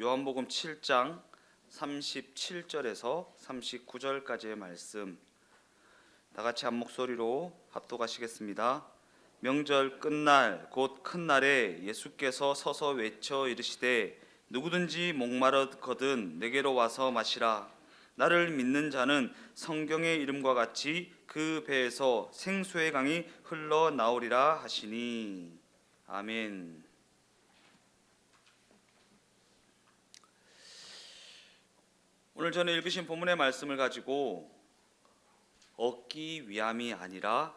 요한복음 7장 37절에서 39절까지의 말씀 다 같이 한 목소리로 합독하시겠습니다. 명절 끝날 곧 큰 날에 예수께서 서서 외쳐 이르시되 누구든지 목마르거든 내게로 와서 마시라. 나를 믿는 자는 성경의 이름과 같이 그 배에서 생수의 강이 흘러나오리라 하시니. 아멘. 오늘 저는 읽으신 본문의 말씀을 가지고 얻기 위함이 아니라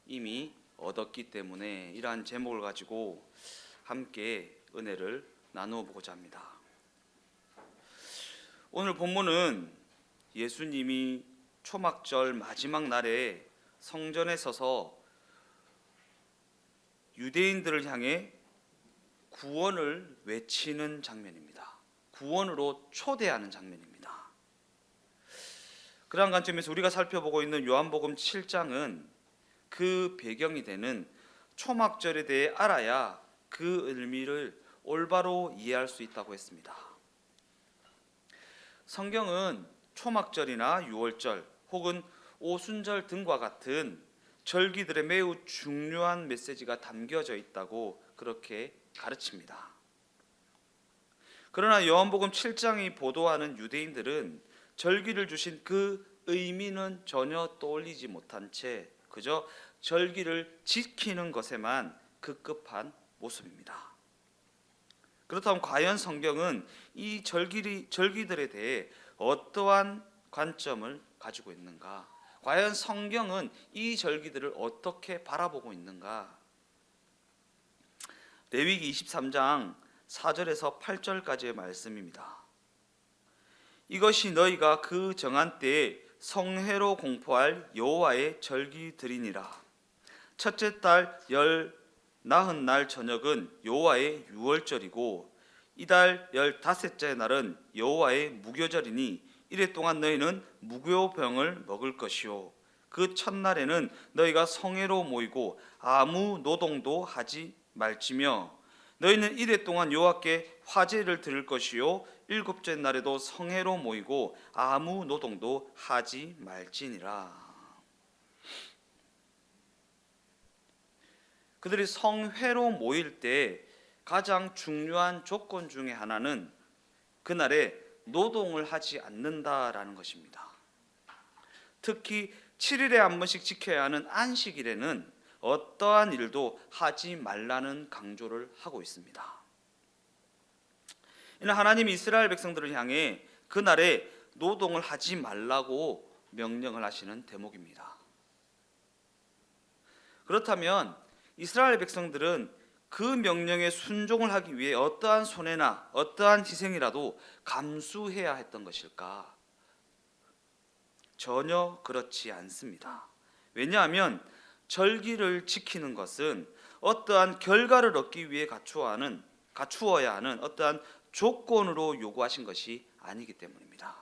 이미 얻었기 때문에 이러한 제목을 가지고 함께 은혜를 나누어 보고자 합니다. 오늘 본문은 예수님이 초막절 마지막 날에 성전에 서서 유대인들을 향해 구원을 외치는 장면입니다. 구원으로 초대하는 장면입니다. 그러한 관점에서 우리가 살펴보고 있는 요한복음 7장은 그 배경이 되는 초막절에 대해 알아야 그 의미를 올바로 이해할 수 있다고 했습니다. 성경은 초막절이나 유월절 혹은 오순절 등과 같은 절기들에 매우 중요한 메시지가 담겨져 있다고 그렇게 가르칩니다. 그러나 요한복음 7장이 보도하는 유대인들은 절기를 주신 그 의미는 전혀 떠올리지 못한 채 그저 절기를 지키는 것에만 급급한 모습입니다. 그렇다면 과연 성경은 이 절기들에 대해 어떠한 관점을 가지고 있는가? 과연 성경은 이 절기들을 어떻게 바라보고 있는가? 레위기 23장 4절에서 8절까지의 말씀입니다. 이것이 너희가 그 정한 때에 성회로 공포할 여호와의 절기들이니라. 첫째 달 나흔 날 저녁은 여호와의 유월절이고 이달 15째 날은 여호와의 무교절이니 이래 동안 너희는 무교병을 먹을 것이요 그 첫날에는 너희가 성회로 모이고 아무 노동도 하지 말지며 너희는 이래 동안 여호와께 화제를 드릴 것이요 일곱째 날에도 성회로 모이고 아무 노동도 하지 말지니라. 그들이 성회로 모일 때 가장 중요한 조건 중에 하나는 그날에 노동을 하지 않는다라는 것입니다. 특히 7일에 한 번씩 지켜야 하는 안식일에는 어떠한 일도 하지 말라는 강조를 하고 있습니다. 이는 하나님이 이스라엘 백성들을 향해 그날에 노동을 하지 말라고 명령을 하시는 대목입니다. 그렇다면 이스라엘 백성들은 그 명령에 순종을 하기 위해 어떠한 손해나 어떠한 희생이라도 감수해야 했던 것일까? 전혀 그렇지 않습니다. 왜냐하면 절기를 지키는 것은 어떠한 결과를 얻기 위해 갖추어야 하는 어떠한 조건으로 요구하신 것이 아니기 때문입니다.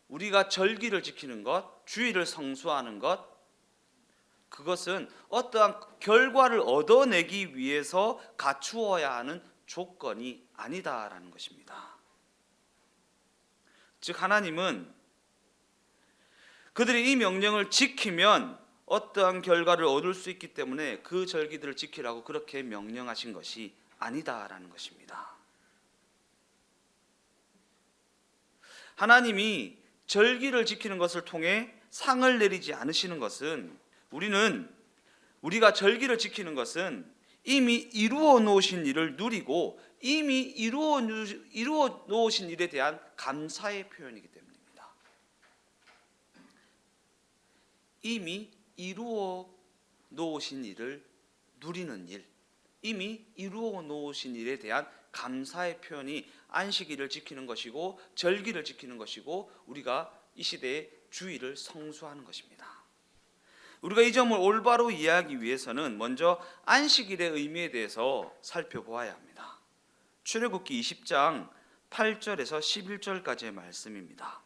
우리가 절기를 지키는 것, 주일을 성수하는 것, 그것은 어떠한 결과를 얻어내기 위해서 갖추어야 하는 조건이 아니다라는 것입니다. 즉 하나님은 그들이 이 명령을 지키면 어떠한 결과를 얻을 수 있기 때문에 그 절기들을 지키라고 그렇게 명령하신 것이 아니다라는 것입니다. 하나님이 절기를 지키는 것을 통해 상을 내리지 않으시는 것은 우리가 절기를 지키는 것은 이미 이루어 놓으신 일을 누리고 이미 이루어 놓으신 일에 대한 감사의 표현이기 때문입니다. 이미 이루어 놓으신 일을 누리는 일, 이미 이루어 놓으신 일에 대한 감사의 표현이 안식일을 지키는 것이고 절기를 지키는 것이고 우리가 이 시대의 주일을 성수하는 것입니다. 우리가 이 점을 올바로 이해하기 위해서는 먼저 안식일의 의미에 대해서 살펴보아야 합니다. 출애굽기 20장 8절에서 11절까지의 말씀입니다.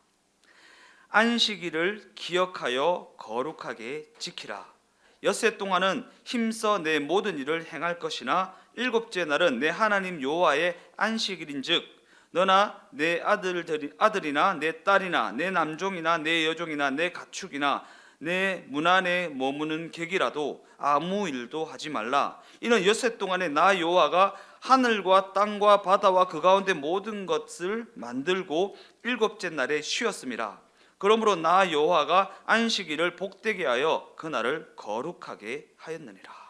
안식일을 기억하여 거룩하게 지키라. 엿새 동안은 힘써 내 모든 일을 행할 것이나 일곱째 날은 내 하나님 여호와의 안식일인즉 너나 내 아들이나 내 딸이나 내 남종이나 내 여종이나 내 가축이나 내 문 안에 머무는 객이라도 아무 일도 하지 말라. 이는 엿새 동안에 나 여호와가 하늘과 땅과 바다와 그 가운데 모든 것을 만들고 일곱째 날에 쉬었음이라. 그러므로 나 여호와가 안식일을 복되게 하여 그날을 거룩하게 하였느니라.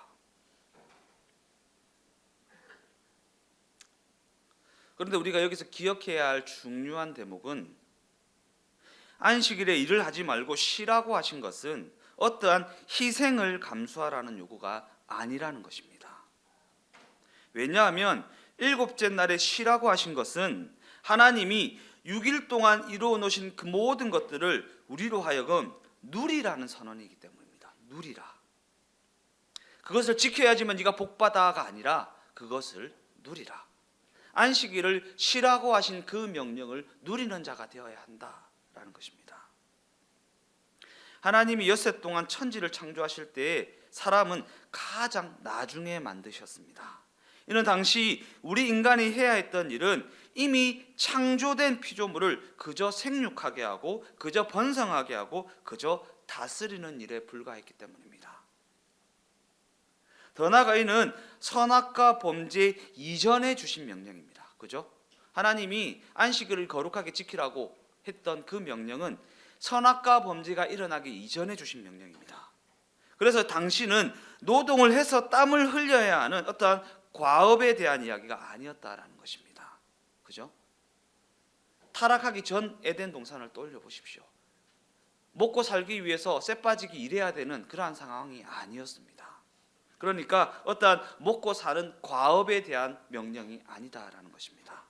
그런데 우리가 여기서 기억해야 할 중요한 대목은 안식일에 일을 하지 말고 쉬라고 하신 것은 어떠한 희생을 감수하라는 요구가 아니라는 것입니다. 왜냐하면 일곱째 날에 쉬라고 하신 것은 하나님이 6일 동안 이루어 놓으신 그 모든 것들을 우리로 하여금 누리라는 선언이기 때문입니다. 누리라. 그것을 지켜야지만 네가 복받아가 아니라 그것을 누리라. 안식일을 쉬라고 하신 그 명령을 누리는 자가 되어야 한다라는 것입니다. 하나님이 엿새 동안 천지를 창조하실 때에 사람은 가장 나중에 만드셨습니다. 이는 당시 우리 인간이 해야 했던 일은 이미 창조된 피조물을 그저 생육하게 하고 그저 번성하게 하고 그저 다스리는 일에 불과했기 때문입니다. 더 나아가 이는 선악과 범죄 이전에 주신 명령입니다. 그죠? 하나님이 안식일을 거룩하게 지키라고 했던 그 명령은 선악과 범죄가 일어나기 이전에 주신 명령입니다. 그래서 당신은 노동을 해서 땀을 흘려야 하는 어떠한 과업에 대한 이야기가 아니었다라는 것입니다. 그죠? 타락하기 전 에덴 동산을 떠올려 보십시오. 먹고 살기 위해서 쇠 빠지기 일해야 되는 그러한 상황이 아니었습니다. 그러니까 어떠한 먹고 사는 과업에 대한 명령이 아니다라는 것입니다.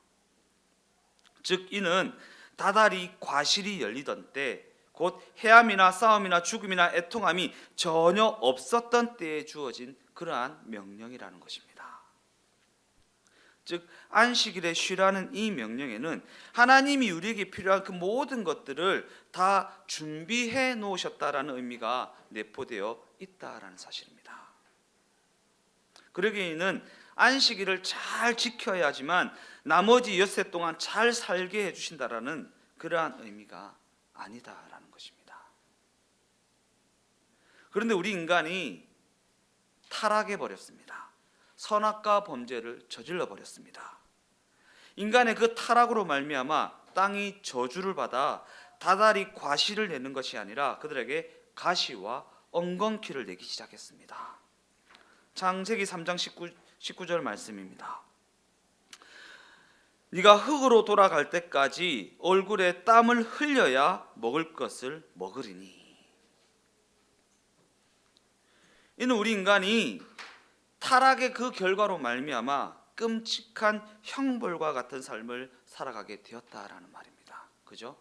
즉 이는 다달이 과실이 열리던 때, 곧 해함이나 싸움이나 죽음이나 애통함이 전혀 없었던 때에 주어진 그러한 명령이라는 것입니다. 즉 안식일에 쉬라는 이 명령에는 하나님이 우리에게 필요한 그 모든 것들을 다 준비해 놓으셨다라는 의미가 내포되어 있다라는 사실입니다. 그러기에는 안식일을 잘 지켜야지만 나머지 엿새 동안 잘 살게 해주신다라는 그러한 의미가 아니다라는 것입니다. 그런데 우리 인간이 타락해 버렸습니다. 선악과 범죄를 저질러 버렸습니다. 인간의 그 타락으로 말미암아 땅이 저주를 받아 다달이 과실을 내는 것이 아니라 그들에게 가시와 엉겅퀴를 내기 시작했습니다. 창세기 3장 19절 말씀입니다. 네가 흙으로 돌아갈 때까지 얼굴에 땀을 흘려야 먹을 것을 먹으리니. 이는 우리 인간이 타락의 그 결과로 말미암아 끔찍한 형벌과 같은 삶을 살아가게 되었다라는 말입니다. 그죠?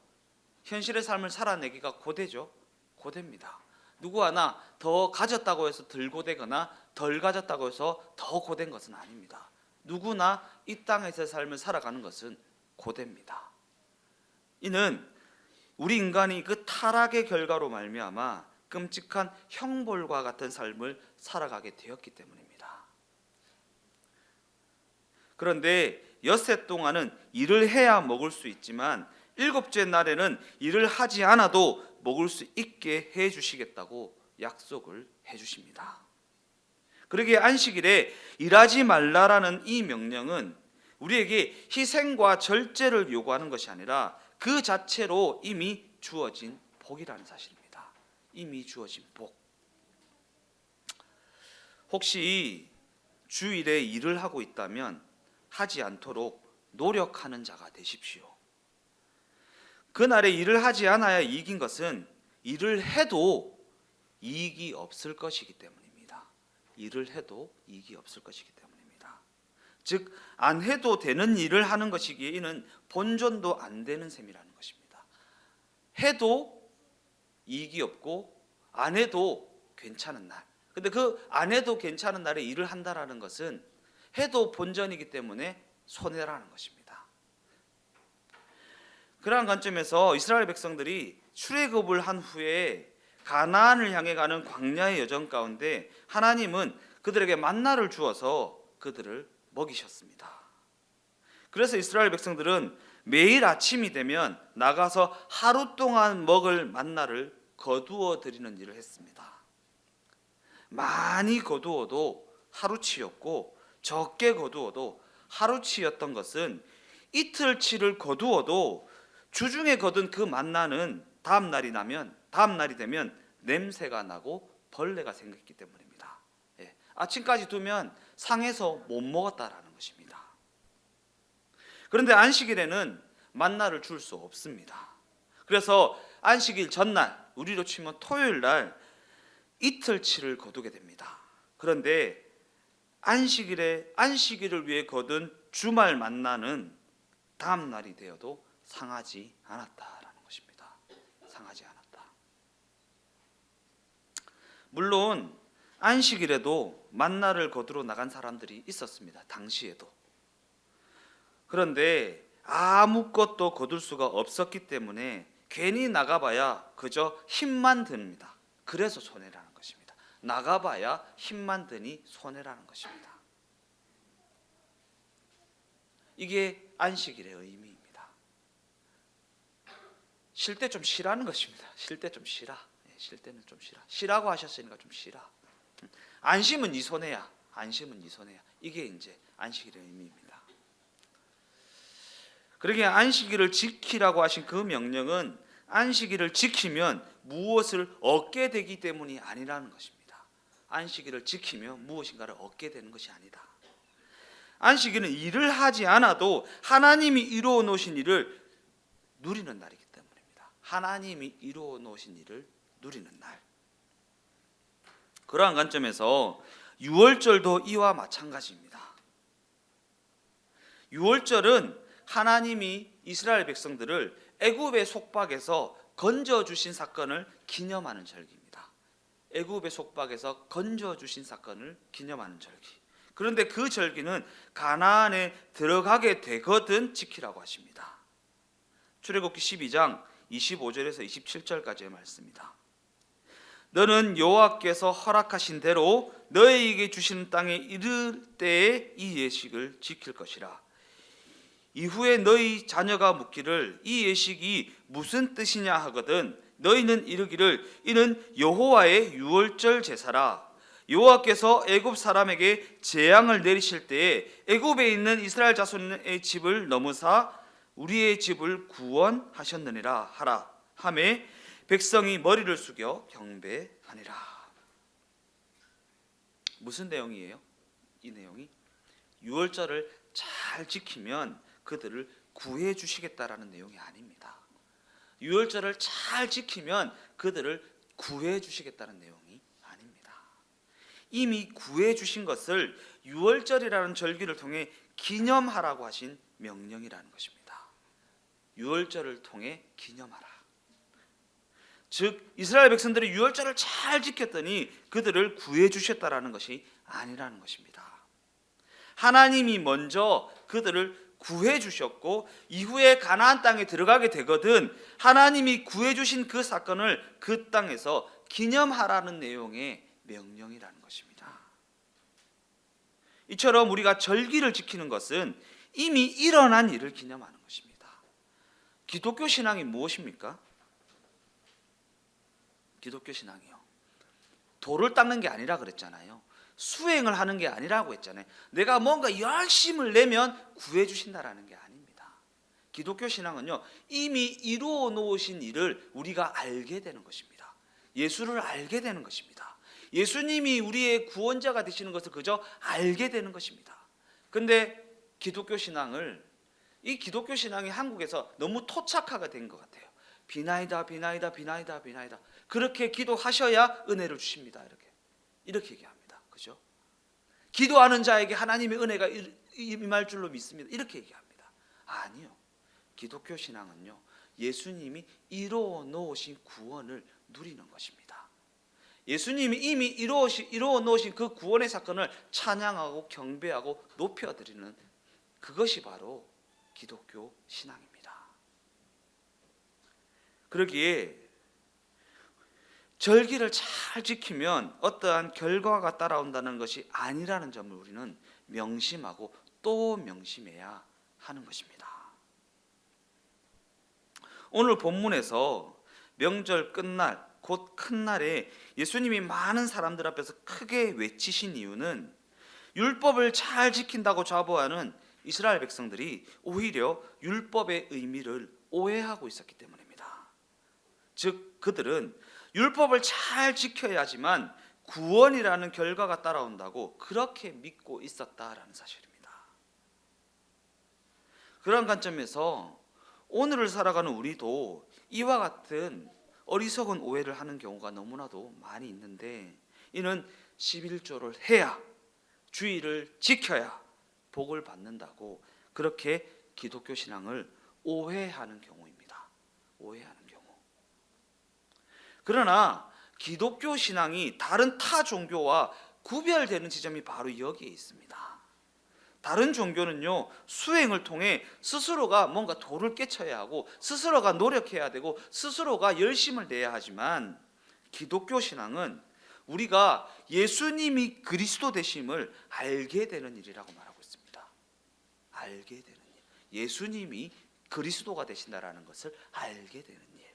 현실의 삶을 살아내기가 고되죠. 고됩니다. 누구 하나 더 가졌다고 해서 덜 고되거나 덜 가졌다고 해서 더 고된 것은 아닙니다. 누구나 이 땅에서의 삶을 살아가는 것은 고됩니다. 이는 우리 인간이 그 타락의 결과로 말미암아 끔찍한 형벌과 같은 삶을 살아가게 되었기 때문입니다. 그런데 엿새 동안은 일을 해야 먹을 수 있지만 일곱째 날에는 일을 하지 않아도 먹을 수 있게 해 주시겠다고 약속을 해 주십니다. 그러기에 안식일에 일하지 말라라는 이 명령은 우리에게 희생과 절제를 요구하는 것이 아니라 그 자체로 이미 주어진 복이라는 사실입니다. 이미 주어진 복. 혹시 주일에 일을 하고 있다면 하지 않도록 노력하는 자가 되십시오. 그날에 일을 하지 않아야 이익인 것은 일을 해도 이익이 없을 것이기 때문입니다. 일을 해도 이익이 없을 것이기 때문입니다. 즉 안 해도 되는 일을 하는 것이기에 이는 본전도 안 되는 셈이라는 것입니다. 해도 이익이 없고 안 해도 괜찮은 날. 근데 그 안 해도 괜찮은 날에 일을 한다라는 것은 해도 본전이기 때문에 손해라는 것입니다. 그러한 관점에서 이스라엘 백성들이 출애굽을 한 후에 가나안을 향해 가는 광야의 여정 가운데 하나님은 그들에게 만나를 주어서 그들을 먹이셨습니다. 그래서 이스라엘 백성들은 매일 아침이 되면 나가서 하루 동안 먹을 만나를 거두어 드리는 일을 했습니다. 많이 거두어도 하루치였고 적게 거두어도 하루치였던 것은 이틀치를 거두어도 주중에 거둔 그 만나는 다음 날이 되면 냄새가 나고 벌레가 생겼기 때문입니다. 아침까지 두면 상해서 못 먹었다라는 것입니다. 그런데 안식일에는 만나를 줄 수 없습니다. 그래서 안식일 전날, 우리로 치면 토요일 날 이틀치를 거두게 됩니다. 그런데 안식일을 위해 거둔 주말 만나는 다음 날이 되어도 상하지 않았다라는 것입니다. 상하지 않았다. 물론 안식일에도 만나를 거두러 나간 사람들이 있었습니다. 당시에도. 그런데 아무것도 거둘 수가 없었기 때문에 괜히 나가봐야 그저 힘만 듭니다. 그래서 손해라는 것입니다. 나가봐야 힘만 드니 손해라는 것입니다. 이게 안식일의 의미입니다. 쉴 때 좀 쉬라는 것입니다. 쉴 때 좀 쉬라. 쉴 때는 좀 쉬라. 쉬라고 하셨으니까 좀 쉬라. 안심은 네 손해야. 안심은 네 손해야. 이게 이제 안식일의 의미입니다. 그러기에 안식일을 지키라고 하신 그 명령은 안식일을 지키면 무엇을 얻게 되기 때문이 아니라는 것입니다. 안식일을 지키면 무엇인가를 얻게 되는 것이 아니다. 안식일은 일을 하지 않아도 하나님이 이루어 놓으신 일을 누리는 날이기 때문입니다. 하나님이 이루어 놓으신 일을 누리는 날. 그러한 관점에서 유월절도 이와 마찬가지입니다. 유월절은 하나님이 이스라엘 백성들을 애굽의 속박에서 건져주신 사건을 기념하는 절기입니다. 애굽의 속박에서 건져주신 사건을 기념하는 절기. 그런데 그 절기는 가나안에 들어가게 되거든 지키라고 하십니다. 출애굽기 12장 25절에서 27절까지의 말씀입니다. 너는 여호와께서 허락하신 대로 너희에게 주시는 땅에 이를 때에 이 예식을 지킬 것이라. 이후에 너희 자녀가 묻기를 이 예식이 무슨 뜻이냐 하거든 너희는 이르기를 이는 여호와의 유월절 제사라. 여호와께서 애굽 사람에게 재앙을 내리실 때에 애굽에 있는 이스라엘 자손의 집을 넘으사 우리의 집을 구원하셨느니라 하라 하매 백성이 머리를 숙여 경배하니라. 무슨 내용이에요? 이 내용이 유월절을 잘 지키면 그들을 구해 주시겠다라는 내용이 아닙니다. 유월절을 잘 지키면 그들을 구해 주시겠다는 내용이 아닙니다. 이미 구해 주신 것을 유월절이라는 절기를 통해 기념하라고 하신 명령이라는 것입니다. 유월절을 통해 기념하라. 즉 이스라엘 백성들이 유월절을 잘 지켰더니 그들을 구해 주셨다라는 것이 아니라는 것입니다. 하나님이 먼저 그들을 구해 주셨고 이후에 가나안 땅에 들어가게 되거든 하나님이 구해 주신 그 사건을 그 땅에서 기념하라는 내용의 명령이라는 것입니다. 이처럼 우리가 절기를 지키는 것은 이미 일어난 일을 기념하는 것입니다. 기독교 신앙이 무엇입니까? 기독교 신앙이요. 돌을 닦는 게 아니라 그랬잖아요. 수행을 하는 게 아니라고 했잖아요. 내가 뭔가 열심을 내면 구해 주신다라는 게 아닙니다. 기독교 신앙은요, 이미 이루어 놓으신 일을 우리가 알게 되는 것입니다. 예수를 알게 되는 것입니다. 예수님이 우리의 구원자가 되시는 것을 그저 알게 되는 것입니다. 근데 기독교 신앙이 한국에서 너무 토착화가 된 것 같아요. 비나이다 비나이다 비나이다 비나이다. 그렇게 기도하셔야 은혜를 주십니다. 이렇게 얘기합니다. 그죠? 기도하는 자에게 하나님의 은혜가 임할 줄로 믿습니다. 이렇게 얘기합니다. 아니요. 기독교 신앙은요, 예수님이 이루어 놓으신 구원을 누리는 것입니다. 예수님이 이미 이루어 놓으신 그 구원의 사건을 찬양하고 경배하고 높여드리는 그것이 바로 기독교 신앙입니다. 그러기에 절기를 잘 지키면 어떠한 결과가 따라온다는 것이 아니라는 점을 우리는 명심하고 또 명심해야 하는 것입니다. 오늘 본문에서 명절 끝날 곧 큰 날에 예수님이 많은 사람들 앞에서 크게 외치신 이유는 율법을 잘 지킨다고 자부하는 이스라엘 백성들이 오히려 율법의 의미를 오해하고 있었기 때문입니다. 즉 그들은 율법을 잘 지켜야지만 구원이라는 결과가 따라온다고 그렇게 믿고 있었다라는 사실입니다. 그런 관점에서 오늘을 살아가는 우리도 이와 같은 어리석은 오해를 하는 경우가 너무나도 많이 있는데, 이는 11조를 해야, 주의를 지켜야 복을 받는다고 그렇게 기독교 신앙을 오해하는 경우입니다. 오해하는 경우. 그러나 기독교 신앙이 다른 타 종교와 구별되는 지점이 바로 여기에 있습니다. 다른 종교는요, 수행을 통해 스스로가 뭔가 도를 깨쳐야 하고 스스로가 노력해야 되고 스스로가 열심을 내야 하지만, 기독교 신앙은 우리가 예수님이 그리스도 되심을 알게 되는 일이라고 말하고 있습니다. 알게 되는 일. 예수님이 그리스도가 되신다라는 것을 알게 되는 일.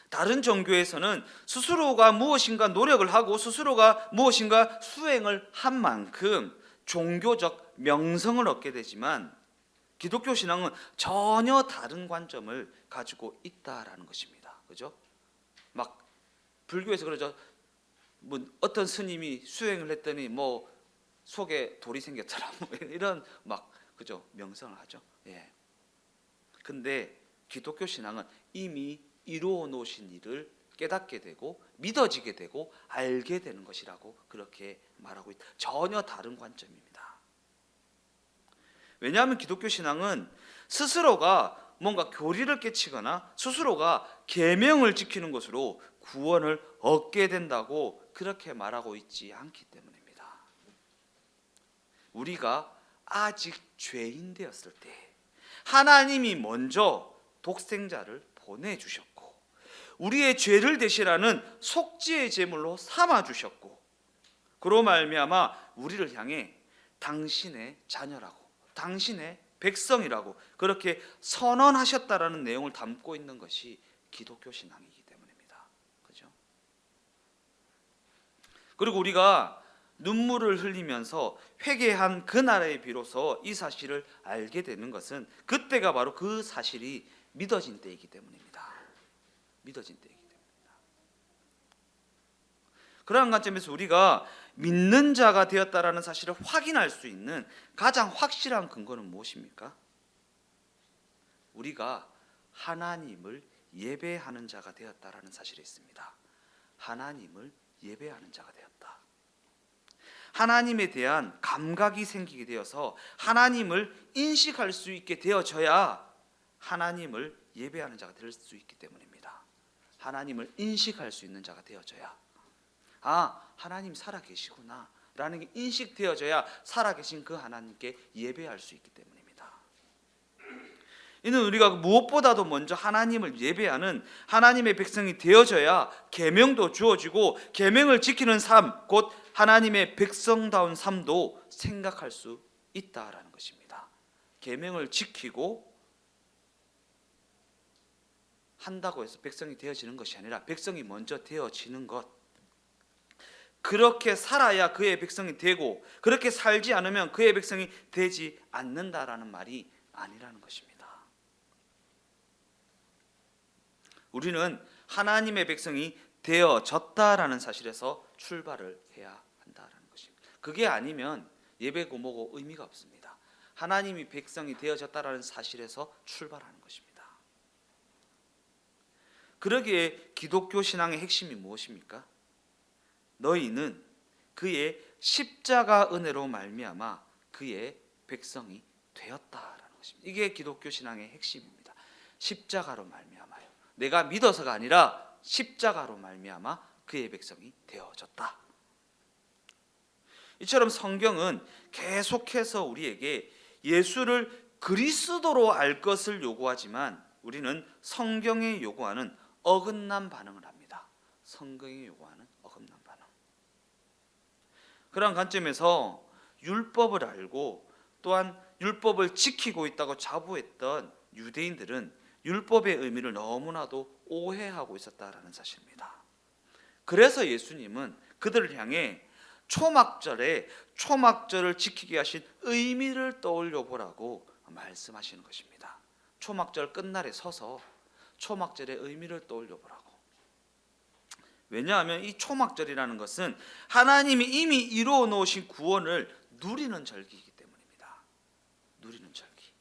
다른 종교에서는 스스로가 무엇인가 노력을 하고 스스로가 무엇인가 수행을 한 만큼 종교적 명성을 얻게 되지만, 기독교 신앙은 전혀 다른 관점을 가지고 있다라는 것입니다. 그죠? 막 불교에서 그러죠. 뭐 어떤 스님이 수행을 했더니 뭐 속에 돌이 생겼더라. 뭐 이런 막 그죠? 명성을 하죠. 예. 근데 기독교 신앙은 이미 이루어 놓으신 일을 깨닫게 되고 믿어지게 되고 알게 되는 것이라고 그렇게 말하고 있다. 전혀 다른 관점입니다. 왜냐하면 기독교 신앙은 스스로가 뭔가 교리를 깨치거나 스스로가 계명을 지키는 것으로 구원을 얻게 된다고 그렇게 말하고 있지 않기 때문입니다. 우리가 아직 죄인 되었을 때 하나님이 먼저 독생자를 보내주셨고 우리의 죄를 대신하는 속죄의 제물로 삼아주셨고, 그로 말미암아 우리를 향해 당신의 자녀라고, 당신의 백성이라고 그렇게 선언하셨다라는 내용을 담고 있는 것이 기독교 신앙이기 때문입니다. 그죠? 그리고 우리가 눈물을 흘리면서 회개한 그날에 비로소 이 사실을 알게 되는 것은 그때가 바로 그 사실이 믿어진 때이기 때문입니다. 믿어진 때이기 때문입니다. 그러한 관점에서 우리가 믿는 자가 되었다라는 사실을 확인할 수 있는 가장 확실한 근거는 무엇입니까? 우리가 하나님을 예배하는 자가 되었다라는 사실이 있습니다. 하나님을 예배하는 자가 되었다. 하나님에 대한 감각이 생기게 되어서 하나님을 인식할 수 있게 되어져야 하나님을 예배하는 자가 될 수 있기 때문입니다. 하나님을 인식할 수 있는 자가 되어져야, 하나님 살아계시구나 라는 게 인식되어져야 살아계신 그 하나님께 예배할 수 있기 때문입니다. 이는 우리가 무엇보다도 먼저 하나님을 예배하는 하나님의 백성이 되어져야 계명도 주어지고 계명을 지키는 삶, 곧 하나님의 백성다운 삶도 생각할 수 있다라는 것입니다. 계명을 지키고 한다고 해서 백성이 되어지는 것이 아니라 백성이 먼저 되어지는 것, 그렇게 살아야 그의 백성이 되고 그렇게 살지 않으면 그의 백성이 되지 않는다라는 말이 아니라는 것입니다. 우리는 하나님의 백성이 되어졌다라는 사실에서 출발을 해야 한다라는 것입니다. 그게 아니면 예배고 뭐고 의미가 없습니다. 하나님이 백성이 되어졌다라는 사실에서 출발하는 것입니다. 그러기에 기독교 신앙의 핵심이 무엇입니까? 너희는 그의 십자가 은혜로 말미암아 그의 백성이 되었다라는 것입니다. 이게 기독교 신앙의 핵심입니다. 십자가로 말미암아요. 내가 믿어서가 아니라 십자가로 말미암아 그의 백성이 되어졌다. 이처럼 성경은 계속해서 우리에게 예수를 그리스도로 알 것을 요구하지만 우리는 성경에 요구하는 어긋난 반응을 합니다. 성경이 요구하는 어긋난 반응. 그런 관점에서 율법을 알고 또한 율법을 지키고 있다고 자부했던 유대인들은 율법의 의미를 너무나도 오해하고 있었다라는 사실입니다. 그래서 예수님은 그들을 향해 초막절을 지키게 하신 의미를 떠올려 보라고 말씀하시는 것입니다. 초막절 끝날에 서서 초막절의 의미를 떠올려 보라고. 왜냐하면 이 초막절이라는 것은 하나님이 이미 이루어 놓으신 구원을 누리는 절기이기 때문입니다. 누리는 절기.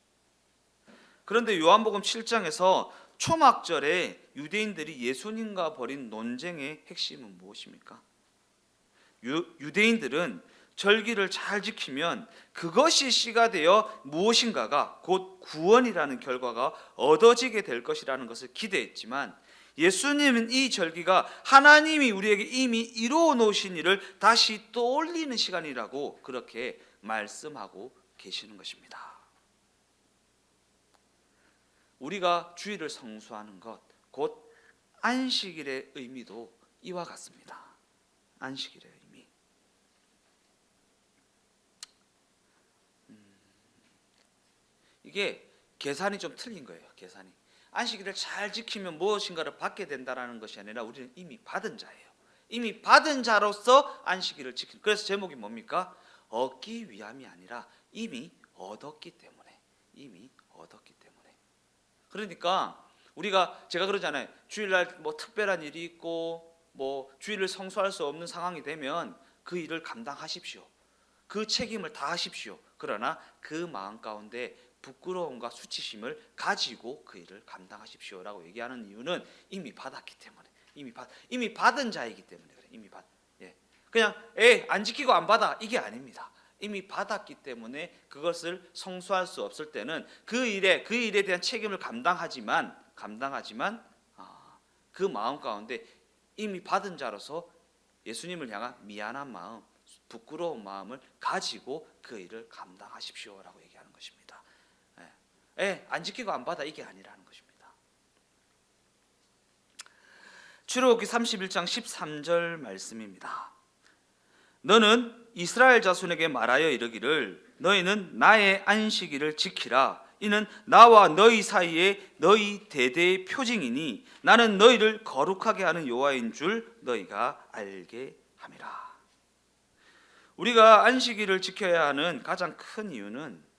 그런데 요한복음 7장에서 초막절에 유대인들이 예수님과 벌인 논쟁의 핵심은 무엇입니까? 유대인들은 절기를 잘 지키면 그것이 씨가 되어 무엇인가가 곧 구원이라는 결과가 얻어지게 될 것이라는 것을 기대했지만, 예수님은 이 절기가 하나님이 우리에게 이미 이루어 놓으신 일을 다시 떠올리는 시간이라고 그렇게 말씀하고 계시는 것입니다. 우리가 주일을 성수하는 것, 곧 안식일의 의미도 이와 같습니다. 안식일의 의미. 이게 계산이 좀 틀린 거예요. 계산이. 안식일을 잘 지키면 무엇인가를 받게 된다는 것이 아니라 우리는 이미 받은 자예요. 이미 받은 자로서 안식일을 지키는. 그래서 제목이 뭡니까? 얻기 위함이 아니라 이미 얻었기 때문에. 이미 얻었기 때문에. 그러니까 제가 그러잖아요. 주일날 뭐 특별한 일이 있고 뭐 주일을 성수할 수 없는 상황이 되면 그 일을 감당하십시오. 그 책임을 다하십시오. 그러나 그 마음 가운데 부끄러움과 수치심을 가지고 그 일을 감당하십시오라고 얘기하는 이유는 이미 받았기 때문에, 이미 받은 자이기 때문에 그래. 이미 그냥 안 지키고 안 받아 이게 아닙니다. 이미 받았기 때문에 그것을 성수할 수 없을 때는 그 일에 대한 책임을 감당하지만 그 마음 가운데 이미 받은 자로서 예수님을 향한 미안한 마음, 부끄러운 마음을 가지고 그 일을 감당하십시오라고 얘기하는 것입니다. 안 지키고 안 받아 이게 아니라는 것입니다. 출애굽기 31장 13절 말씀입니다. 너는 이스라엘 자손에게 말하여 이르기를 너희는 나의 안식일을 지키라. 이는 나와 너희 사이에 너희 대대의 표징이니 나는 너희를 거룩하게 하는 여호와인 줄 너희가 알게 함이라. 우리가 안식일을 지켜야 하는 가장 큰 이유는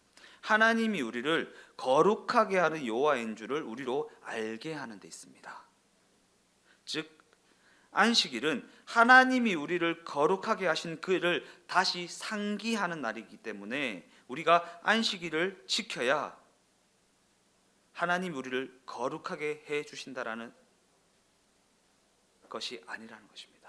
하나님이 우리를 거룩하게 하는 여호와인 줄을 우리로 알게 하는 데 있습니다. 즉 안식일은 하나님이 우리를 거룩하게 하신 그를 다시 상기하는 날이기 때문에 우리가 안식일을 지켜야 하나님이 우리를 거룩하게 해 주신다라는 것이 아니라는 것입니다.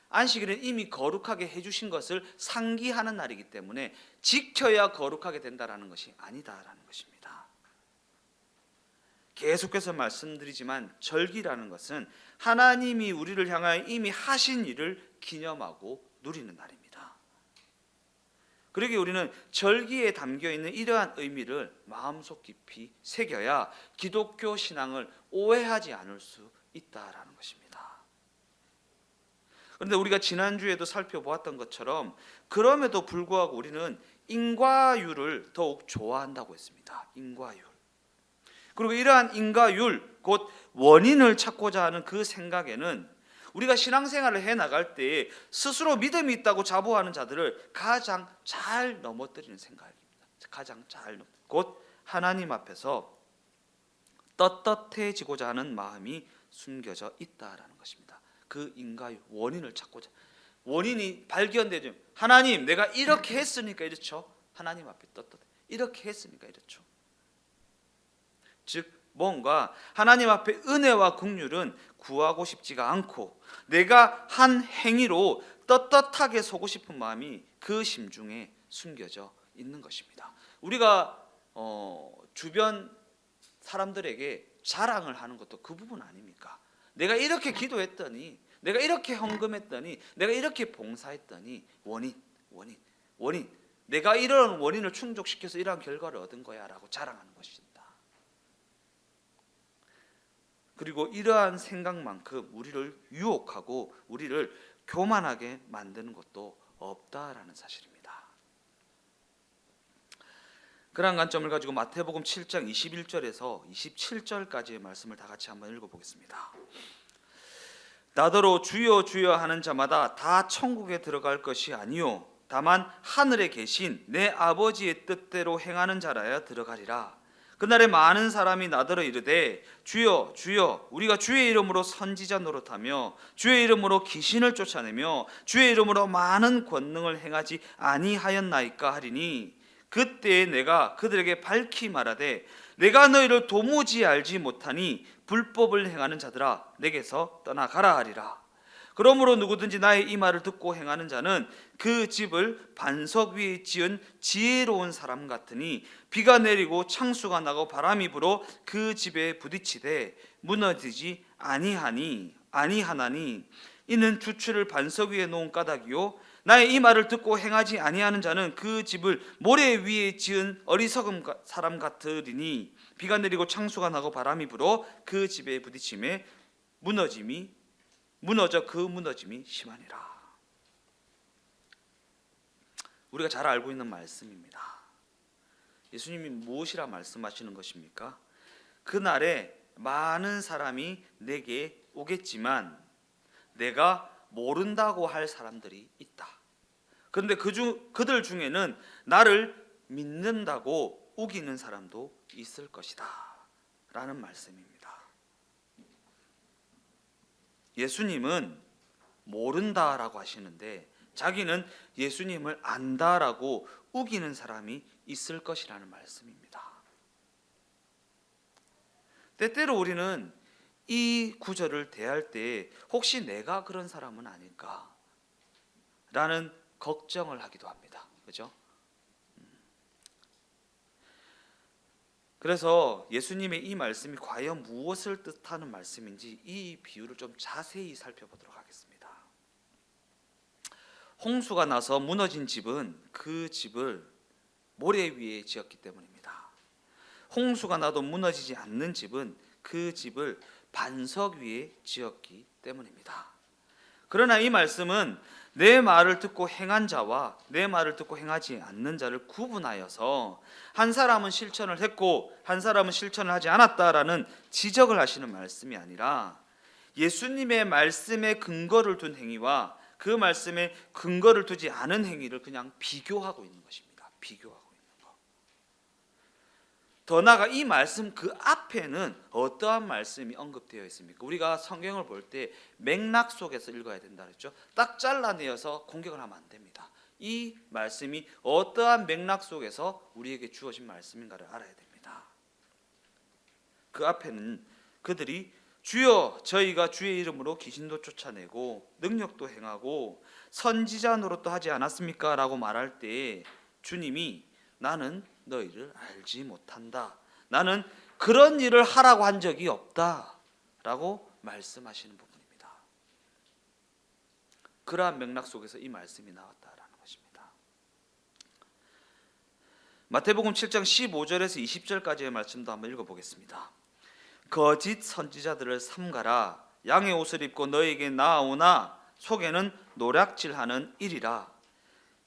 안식일은 이미 거룩하게 해 주신 것을 상기하는 날이기 때문에 지켜야 거룩하게 된다라는 것이 아니다라는 것입니다. 계속해서 말씀드리지만 절기라는 것은 하나님이 우리를 향하여 이미 하신 일을 기념하고 누리는 날입니다. 그러기에 우리는 절기에 담겨있는 이러한 의미를 마음속 깊이 새겨야 기독교 신앙을 오해하지 않을 수 있다라는 것입니다. 그런데 우리가 지난주에도 살펴보았던 것처럼 그럼에도 불구하고 우리는 인과율을 더욱 좋아한다고 했습니다. 인과율. 그리고 이러한 인과율, 곧 원인을 찾고자 하는 그 생각에는 우리가 신앙생활을 해나갈 때 스스로 믿음이 있다고 자부하는 자들을 가장 잘 넘어뜨리는 생각입니다. 곧 하나님 앞에서 떳떳해지고자 하는 마음이 숨겨져 있다라는 것입니다. 그 인과율, 원인을 찾고자. 원인이 발견되죠. 하나님, 내가 이렇게 했으니까 이렇죠. 하나님 앞에 떳떳해. 이렇게 했으니까 이렇죠. 즉 뭔가 하나님 앞에 은혜와 긍휼은 구하고 싶지가 않고 내가 한 행위로 떳떳하게 서고 싶은 마음이 그 심중에 숨겨져 있는 것입니다. 우리가 주변 사람들에게 자랑을 하는 것도 그 부분 아닙니까? 내가 이렇게 기도했더니, 내가 이렇게 헌금했더니, 내가 이렇게 봉사했더니 원인 내가 이런 원인을 충족시켜서 이러한 결과를 얻은 거야 라고 자랑하는 것입니다. 그리고 이러한 생각만큼 우리를 유혹하고 우리를 교만하게 만드는 것도 없다라는 사실입니다. 그러한 관점을 가지고 마태복음 7장 21절에서 27절까지의 말씀을 다 같이 한번 읽어보겠습니다. 나더러 주여 주여 하는 자마다 다 천국에 들어갈 것이 아니요 다만 하늘에 계신 내 아버지의 뜻대로 행하는 자라야 들어가리라. 그날에 많은 사람이 나더러 이르되 주여 주여 우리가 주의 이름으로 선지자 노릇하며 주의 이름으로 귀신을 쫓아내며 주의 이름으로 많은 권능을 행하지 아니하였나이까 하리니 그때에 내가 그들에게 밝히 말하되 내가 너희를 도무지 알지 못하니 불법을 행하는 자들아 내게서 떠나가라 하리라. 그러므로 누구든지 나의 이 말을 듣고 행하는 자는 그 집을 반석 위에 지은 지혜로운 사람 같으니 비가 내리고 창수가 나고 바람이 불어 그 집에 부딪히되 무너지지 아니하나니 이는 주추를 반석 위에 놓은 까닭이요 나의 이 말을 듣고 행하지 아니하는 자는 그 집을 모래 위에 지은 어리석은 사람 같으리니 비가 내리고 창수가 나고 바람이 불어 그 집에 부딪힘에 무너져 그 무너짐이 심하니라. 우리가 잘 알고 있는 말씀입니다. 예수님이 무엇이라 말씀하시는 것입니까? 그날에 많은 사람이 내게 오겠지만 내가 모른다고 할 사람들이 있다. 그런데 그들 중에는 나를 믿는다고 우기는 사람도 있을 것이다 라는 말씀입니다. 예수님은 모른다라고 하시는데 자기는 예수님을 안다라고 우기는 사람이 있을 것이라는 말씀입니다. 때때로 우리는 이 구절을 대할 때 혹시 내가 그런 사람은 아닐까 라는 걱정을 하기도 합니다. 그죠? 그래서 예수님의 이 말씀이 과연 무엇을 뜻하는 말씀인지 이 비유를 좀 자세히 살펴보도록 하겠습니다. 홍수가 나서 무너진 집은 그 집을 모래 위에 지었기 때문입니다. 홍수가 나도 무너지지 않는 집은 그 집을 반석 위에 지었기 때문입니다. 그러나 이 말씀은 내 말을 듣고 행한 자와 내 말을 듣고 행하지 않는 자를 구분하여서 한 사람은 실천을 했고 한 사람은 실천을 하지 않았다라는 지적을 하시는 말씀이 아니라 예수님의 말씀에 근거를 둔 행위와 그 말씀에 근거를 두지 않은 행위를 그냥 비교하고 있는 것입니다. 비교하고 있는 것. 더 나아가 이 말씀 그 앞에는 어떠한 말씀이 언급되어 있습니까? 우리가 성경을 볼 때 맥락 속에서 읽어야 된다 그랬죠. 딱 잘라내어서 공격을 하면 안 됩니다. 이 말씀이 어떠한 맥락 속에서 우리에게 주어진 말씀인가를 알아야 됩니다. 그 앞에는 그들이 주여 저희가 주의 이름으로 귀신도 쫓아내고 능력도 행하고 선지자 노릇도 하지 않았습니까? 라고 말할 때 주님이 나는 너희를 알지 못한다. 나는 그런 일을 하라고 한 적이 없다. 라고 말씀하시는 부분입니다. 그러한 맥락 속에서 이 말씀이 나왔다라는 것입니다. 마태복음 7장 15절에서 20절까지의 말씀도 한번 읽어보겠습니다. 거짓 선지자들을 삼가라. 양의 옷을 입고 너에게 나아오나 속에는 노략질하는 일이라.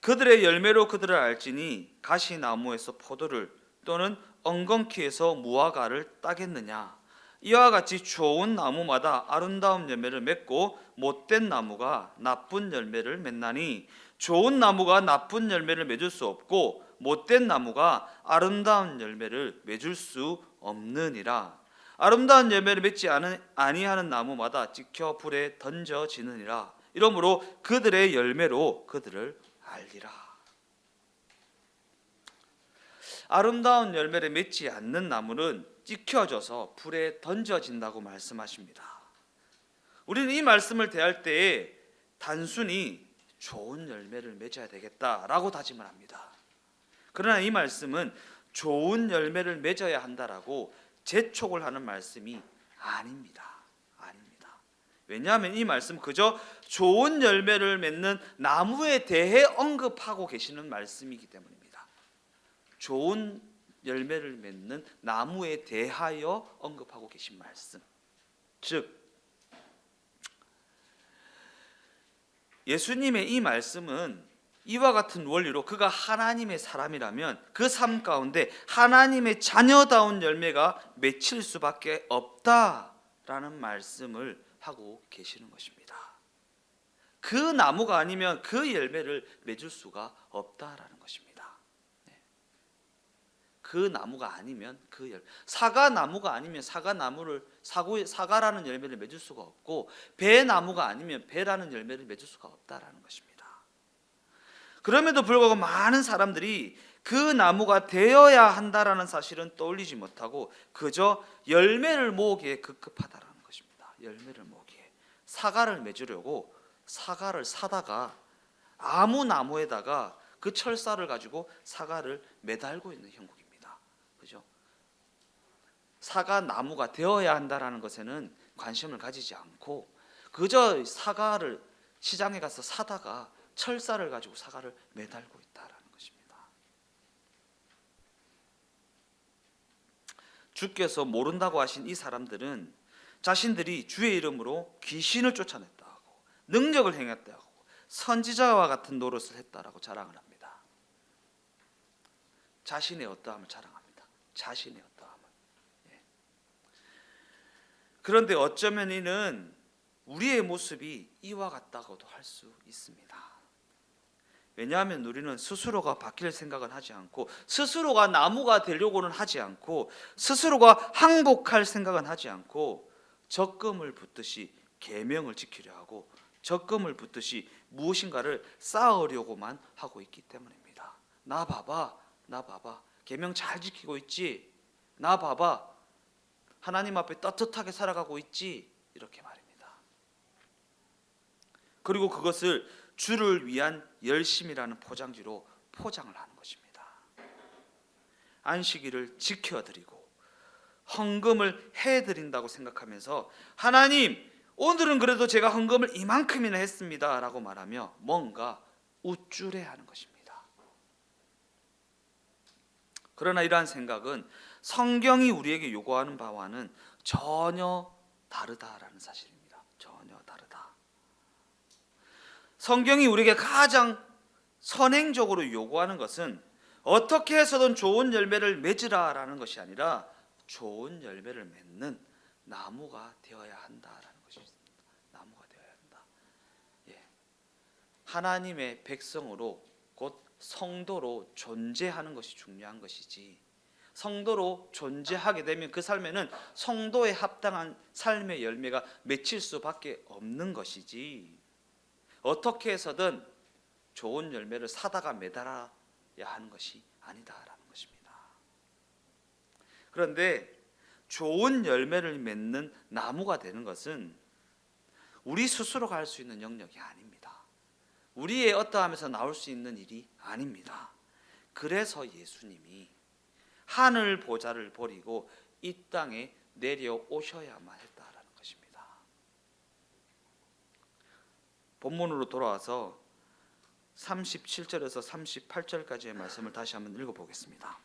그들의 열매로 그들을 알지니 가시나무에서 포도를 또는 엉겅퀴에서 무화과를 따겠느냐. 이와 같이 좋은 나무마다 아름다운 열매를 맺고 못된 나무가 나쁜 열매를 맺나니 좋은 나무가 나쁜 열매를 맺을 수 없고 못된 나무가 아름다운 열매를 맺을 수 없느니라. 아름다운 열매를 맺지 아니하는 나무마다 찍혀 불에 던져지느니라. 이러므로 그들의 열매로 그들을 알리라. 아름다운 열매를 맺지 않는 나무는 찍혀져서 불에 던져진다고 말씀하십니다. 우리는 이 말씀을 대할 때에 단순히 좋은 열매를 맺어야 되겠다라고 다짐을 합니다. 그러나 이 말씀은 좋은 열매를 맺어야 한다라고 재촉을 하는 말씀이 아닙니다. 왜냐하면 이 말씀 그저 좋은 열매를 맺는 나무에 대해 언급하고 계시는 말씀이기 때문입니다. 좋은 열매를 맺는 나무에 대하여 언급하고 계신 말씀. 즉 예수님의 이 말씀은 이와 같은 원리로 그가 하나님의 사람이라면 그 삶 가운데 하나님의 자녀다운 열매가 맺힐 수밖에 없다라는 말씀을 하고 계시는 것입니다. 그 나무가 아니면 그 열매를 맺을 수가 없다라는 것입니다. 그 나무가 아니면 그 열매, 사과나무가 아니면 사과라는 열매를 맺을 수가 없고, 배나무가 아니면 배라는 열매를 맺을 수가 없다라는 것입니다. 그럼에도 불구하고 많은 사람들이 그 나무가 되어야 한다라는 사실은 떠올리지 못하고 그저 열매를 모으기에 급급하다라는 것입니다. 열매를 모으기에 사과를 맺으려고 사과를 사다가 아무 나무에다가 그 철사를 가지고 사과를 매달고 있는 형국입니다. 그죠? 사과 나무가 되어야 한다라는 것에는 관심을 가지지 않고 그저 사과를 시장에 가서 사다가 철사를 가지고 사과를 매달고 있다라는 것입니다. 주께서 모른다고 하신 이 사람들은 자신들이 주의 이름으로 귀신을 쫓아냈다 하고 능력을 행했다 하고 선지자와 같은 노릇을 했다라고 자랑을 합니다. 자신의 어떠함을 자랑합니다. 자신의 어떠함을. 그런데 어쩌면 이는 우리의 모습이 이와 같다고도 할 수 있습니다. 왜냐하면 우리는 스스로가 바뀔 생각은 하지 않고 스스로가 나무가 되려고는 하지 않고 스스로가 항복할 생각은 하지 않고 적금을 붓듯이 계명을 지키려 하고 적금을 붓듯이 무엇인가를 쌓으려고만 하고 있기 때문입니다. 나 봐봐, 나 봐봐, 계명 잘 지키고 있지, 나 봐봐, 하나님 앞에 떳떳하게 살아가고 있지, 이렇게 말입니다. 그리고 그것을 주를 위한 열심이라는 포장지로 포장을 하는 것입니다. 안식일을 지켜드리고 헌금을 해드린다고 생각하면서 하나님, 오늘은 그래도 제가 헌금을 이만큼이나 했습니다 라고 말하며 뭔가 우쭐해하는 것입니다. 그러나 이러한 생각은 성경이 우리에게 요구하는 바와는 전혀 다르다라는 사실입니다. 전혀 다르다. 성경이 우리에게 가장 선행적으로 요구하는 것은 어떻게 해서든 좋은 열매를 맺으라라는 것이 아니라 좋은 열매를 맺는 나무가 되어야 한다라는 것입니다. 나무가 되어야 한다. 하나님의 백성으로 곧 성도로 존재하는 것이 중요한 것이지, 성도로 존재하게 되면 그 삶에는 성도에 합당한 삶의 열매가 맺힐 수밖에 없는 것이지, 어떻게 해서든 좋은 열매를 사다가 매달아야 하는 것이 아니다라는 것입니다. 그런데 좋은 열매를 맺는 나무가 되는 것은 우리 스스로가 할 수 있는 영역이 아닙니다. 우리의 어떠함에서 나올 수 있는 일이 아닙니다. 그래서 예수님이 하늘 보좌를 버리고 이 땅에 내려오셔야만 했다라는 것입니다. 본문으로 돌아와서 37절에서 38절까지의 말씀을 다시 한번 읽어보겠습니다.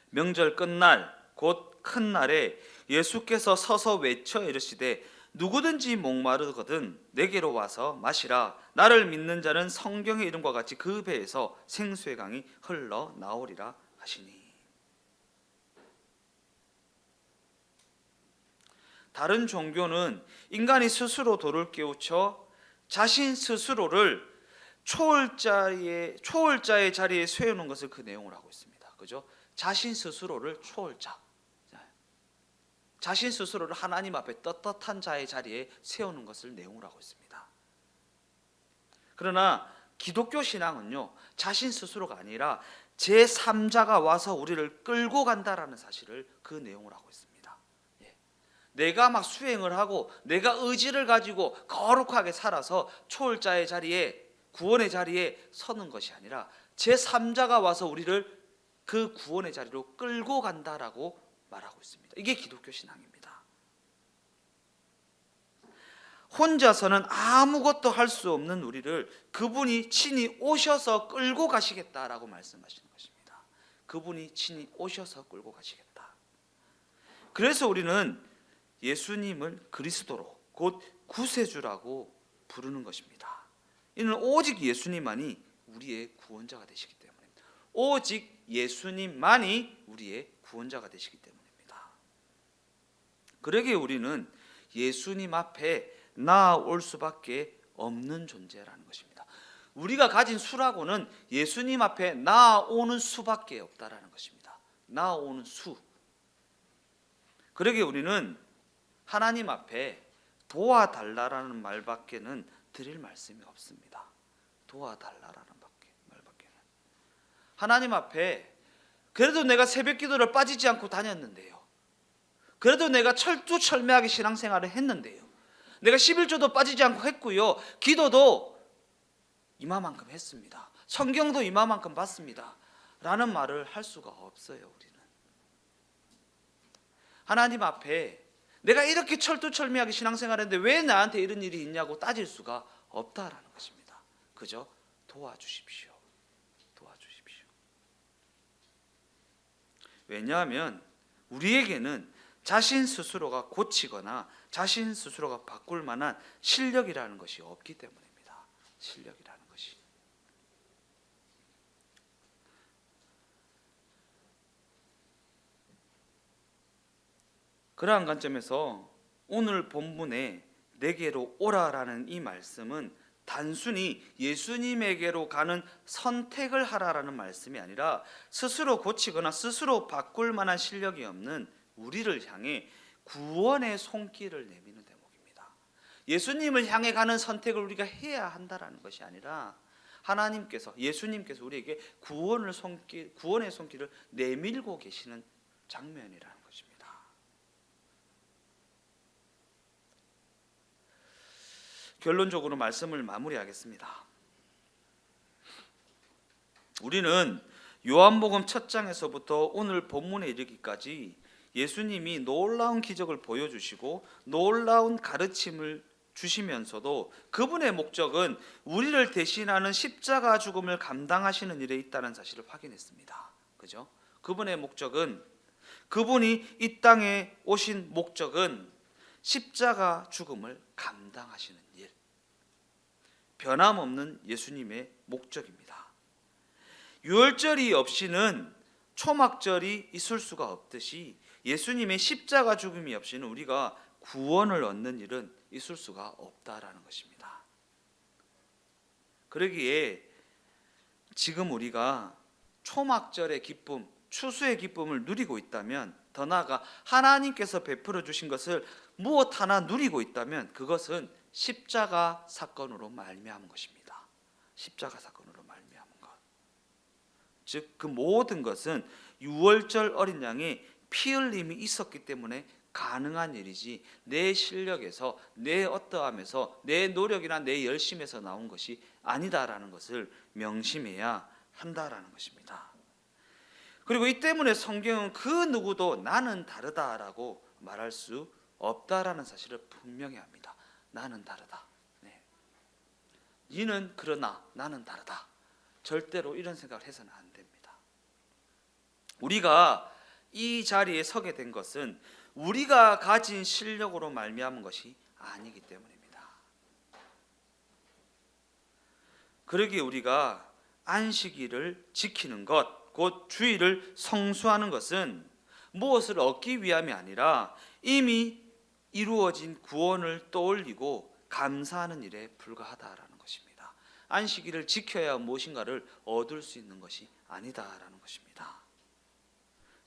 명절 끝날 곧 큰 날에 예수께서 서서 외쳐 이르시되 누구든지 목마르거든 내게로 와서 마시라. 나를 믿는 자는 성경의 이름과 같이 그 배에서 생수의 강이 흘러 나오리라 하시니. 다른 종교는 인간이 스스로 돌을 깨우쳐 자신 스스로를 초월자의 자리에 세우는 것을 그 내용을 하고 있습니다. 그죠? 자신 스스로를 초월자, 자신 스스로를 하나님 앞에 떳떳한 자의 자리에 세우는 것을 내용을 하고 있습니다. 그러나 기독교 신앙은요, 자신 스스로가 아니라 제3자가 와서 우리를 끌고 간다라는 사실을 그 내용을 하고 있습니다. 내가 막 수행을 하고 내가 의지를 가지고 거룩하게 살아서 초월자의 자리에, 구원의 자리에 서는 것이 아니라 제3자가 와서 우리를 그 구원의 자리로 끌고 간다라고 말하고 있습니다. 이게 기독교 신앙입니다. 혼자서는 아무것도 할 수 없는 우리를 그분이 친히 오셔서 끌고 가시겠다라고 말씀하시는 것입니다. 그분이 친히 오셔서 끌고 가시겠다. 그래서 우리는 예수님을 그리스도로 곧 구세주라고 부르는 것입니다. 이는 오직 예수님만이 우리의 구원자가 되시기 때문입니다. 오직 예수님만이 우리의 구원자가 되시기 때문입니다. 그러기에 우리는 예수님 앞에 나아올 수밖에 없는 존재라는 것입니다. 우리가 가진 수라고는 예수님 앞에 나아오는 수밖에 없다라는 것입니다. 나아오는 수. 그러기에 우리는 하나님 앞에 도와달라라는 말밖에는 드릴 말씀이 없습니다. 도와달라라는 말밖에는. 하나님 앞에 그래도 내가 새벽 기도를 빠지지 않고 다녔는데요. 그래도 내가 철두철미하게 신앙생활을 했는데요. 내가 11조도 빠지지 않고 했고요. 기도도 이마만큼 했습니다. 성경도 이마만큼 봤습니다. 라는 말을 할 수가 없어요. 우리는 하나님 앞에 내가 이렇게 철두철미하게 신앙생활했는데 왜 나한테 이런 일이 있냐고 따질 수가 없다라는 것입니다. 그저 도와주십시오. 도와주십시오. 왜냐하면 우리에게는 자신 스스로가 고치거나 자신 스스로가 바꿀 만한 실력이라는 것이 없기 때문입니다. 실력이라는 것이. 그러한 관점에서 오늘 본문에 내게로 오라라는 이 말씀은 단순히 예수님에게로 가는 선택을 하라라는 말씀이 아니라 스스로 고치거나 스스로 바꿀 만한 실력이 없는 우리를 향해 구원의 손길을 내미는 대목입니다. 예수님을 향해 가는 선택을 우리가 해야 한다라는 것이 아니라 하나님께서, 예수님께서 우리에게 구원의 손길을 내밀고 계시는 장면이라는 것입니다. 결론적으로 말씀을 마무리하겠습니다. 우리는 요한복음 첫 장에서부터 오늘 본문에 이르기까지 예수님이 놀라운 기적을 보여주시고 놀라운 가르침을 주시면서도 그분의 목적은 우리를 대신하는 십자가 죽음을 감당하시는 일에 있다는 사실을 확인했습니다. 그죠? 그분의 목적은, 그분이 이 땅에 오신 목적은 십자가 죽음을 감당하시는 일, 변함없는 예수님의 목적입니다. 유월절이 없이는 초막절이 있을 수가 없듯이 예수님의 십자가 죽음이 없이는 우리가 구원을 얻는 일은 있을 수가 없다라는 것입니다. 그러기에 지금 우리가 초막절의 기쁨, 추수의 기쁨을 누리고 있다면, 더 나아가 하나님께서 베풀어 주신 것을 무엇 하나 누리고 있다면 그것은 십자가 사건으로 말미암은 것입니다. 십자가 사건으로 말미암은 것. 즉 그 모든 것은 유월절 어린 양의 피 흘림이 있었기 때문에 가능한 일이지 내 실력에서, 내 어떠함에서, 내 노력이나 내 열심에서 나온 것이 아니다라는 것을 명심해야 한다라는 것입니다. 그리고 이 때문에 성경은 그 누구도 나는 다르다라고 말할 수 없다라는 사실을 분명히 합니다. 나는 다르다. 네. 너는 그러나 나는 다르다. 절대로 이런 생각을 해서는 안 됩니다. 우리가 이 자리에 서게 된 것은 우리가 가진 실력으로 말미암은 것이 아니기 때문입니다. 그러기에 우리가 안식일을 지키는 것, 곧 주일을 성수하는 것은 무엇을 얻기 위함이 아니라 이미 이루어진 구원을 떠올리고 감사하는 일에 불과하다라는 것입니다. 안식일을 지켜야 무엇인가를 얻을 수 있는 것이 아니다라는 것입니다.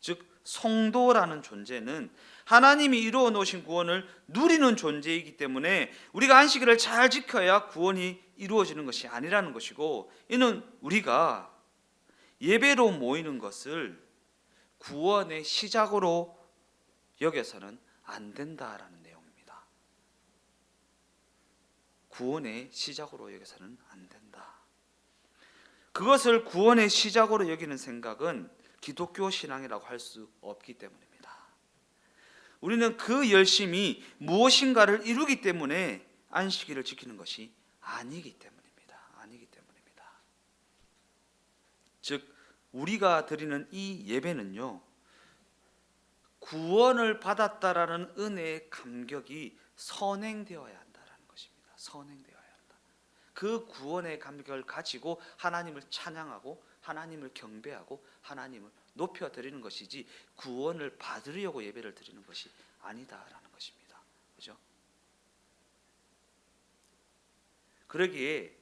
즉 성도라는 존재는 하나님이 이루어 놓으신 구원을 누리는 존재이기 때문에 우리가 안식일을 잘 지켜야 구원이 이루어지는 것이 아니라는 것이고, 이는 우리가 예배로 모이는 것을 구원의 시작으로 여겨서는 안 된다라는 내용입니다. 구원의 시작으로 여겨서는 안 된다. 그것을 구원의 시작으로 여기는 생각은 기독교 신앙이라고 할 수 없기 때문입니다. 우리는 그 열심이 무엇인가를 이루기 때문에 안식일을 지키는 것이 아니기 때문입니다. 즉 우리가 드리는 이 예배는요, 구원을 받았다라는 은혜의 감격이 선행되어야 한다라는 것입니다. 선행되어야 한다. 그 구원의 감격을 가지고 하나님을 찬양하고 하나님을 경배하고 하나님을 높여드리는 것이지 구원을 받으려고 예배를 드리는 것이 아니다라는 것입니다. 그죠? 그러기에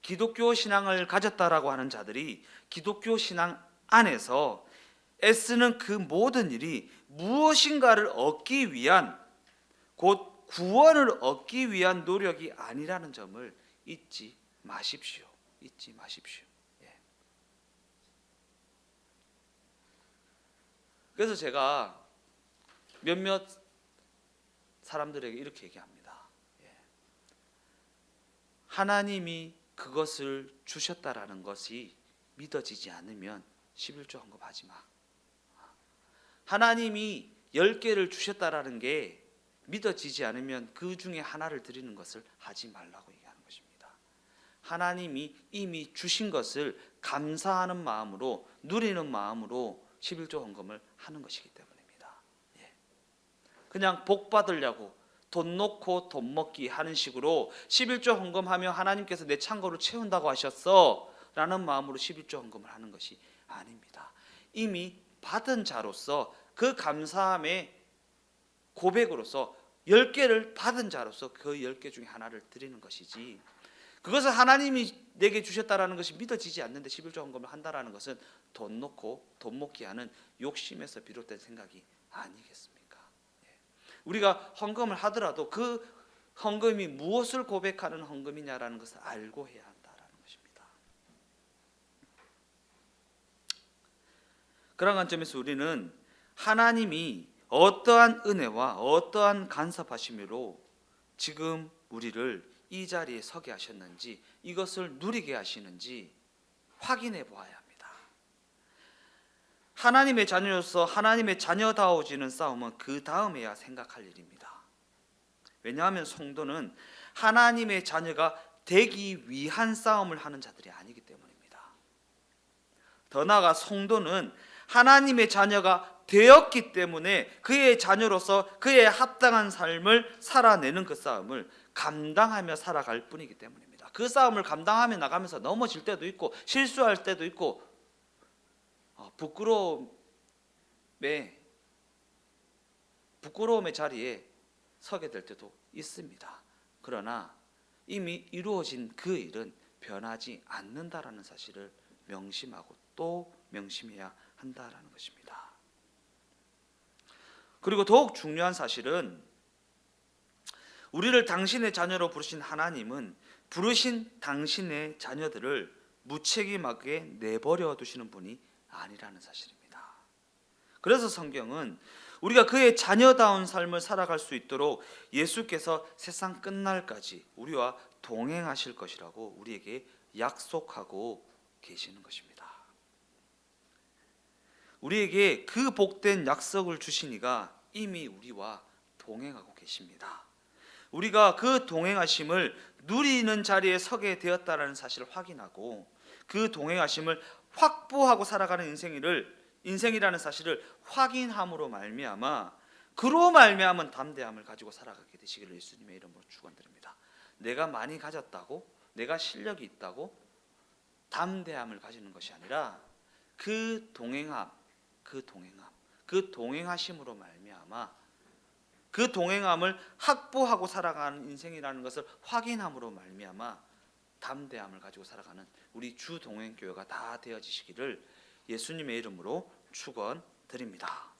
기독교 신앙을 가졌다라고 하는 자들이 기독교 신앙 안에서 애쓰는 그 모든 일이 무엇인가를 얻기 위한, 곧 구원을 얻기 위한 노력이 아니라는 점을 잊지 마십시오. 잊지 마십시오. 예. 그래서 제가 몇몇 사람들에게 이렇게 얘기합니다. 예. 하나님이 그것을 주셨다라는 것이 믿어지지 않으면 11조 헌금하지 마. 하나님이 10개를 주셨다라는 게 믿어지지 않으면 그 중에 하나를 드리는 것을 하지 말라고 얘기하는 것입니다. 하나님이 이미 주신 것을 감사하는 마음으로, 누리는 마음으로 11조 헌금을 하는 것이기 때문입니다. 예. 그냥 복 받으려고 돈 놓고 돈 먹기 하는 식으로 11조 헌금하며 하나님께서 내 창고를 채운다고 하셨어 라는 마음으로 11조 헌금을 하는 것이 아닙니다. 이미 받은 자로서 그 감사함의 고백으로서 10개를 받은 자로서 그 10개 중에 하나를 드리는 것이지, 그것을 하나님이 내게 주셨다라는 것이 믿어지지 않는데 11조 헌금을 한다라는 것은 돈 놓고 돈 먹기 하는 욕심에서 비롯된 생각이 아니겠습니까? 우리가 헌금을 하더라도 그 헌금이 무엇을 고백하는 헌금이냐라는 것을 알고 해야 한다라는 것입니다. 그런 관점에서 우리는 하나님이 어떠한 은혜와 어떠한 간섭하심으로 지금 우리를 이 자리에 서게 하셨는지, 이것을 누리게 하시는지 확인해 보아야 합니다. 하나님의 자녀로서 하나님의 자녀다워지는 싸움은 그 다음에야 생각할 일입니다. 왜냐하면 성도는 하나님의 자녀가 되기 위한 싸움을 하는 자들이 아니기 때문입니다. 더 나아가 성도는 하나님의 자녀가 되었기 때문에 그의 자녀로서 그의 합당한 삶을 살아내는 그 싸움을 감당하며 살아갈 뿐이기 때문입니다. 그 싸움을 감당하며 나가면서 넘어질 때도 있고 실수할 때도 있고 부끄러움의 자리에 서게 될 때도 있습니다. 그러나 이미 이루어진 그 일은 변하지 않는다라는 사실을 명심하고 또 명심해야 한다라는 것입니다. 그리고 더욱 중요한 사실은 우리를 당신의 자녀로 부르신 하나님은 부르신 당신의 자녀들을 무책임하게 내버려 두시는 분이 아니라는 사실입니다. 그래서 성경은 우리가 그의 자녀다운 삶을 살아갈 수 있도록 예수께서 세상 끝날까지 우리와 동행하실 것이라고 우리에게 약속하고 계시는 것입니다. 우리에게 그 복된 약속을 주시니가 이미 우리와 동행하고 계십니다. 우리가 그 동행하심을 누리는 자리에 서게 되었다는 사실을 확인하고 그 동행하심을 확보하고 살아가는 인생이라는 사실을 확인함으로 말미암아 그로 말미암은 담대함을 가지고 살아가게 되시기를 예수님의 이름으로 축원드립니다. 내가 많이 가졌다고, 내가 실력이 있다고 담대함을 가지는 것이 아니라 그 동행하심으로 말미암아 그 동행함을 확보하고 살아가는 인생이라는 것을 확인함으로 말미암아 담대함을 가지고 살아가는 우리 주 동행교회가 다 되어지시기를 예수님의 이름으로 축원드립니다.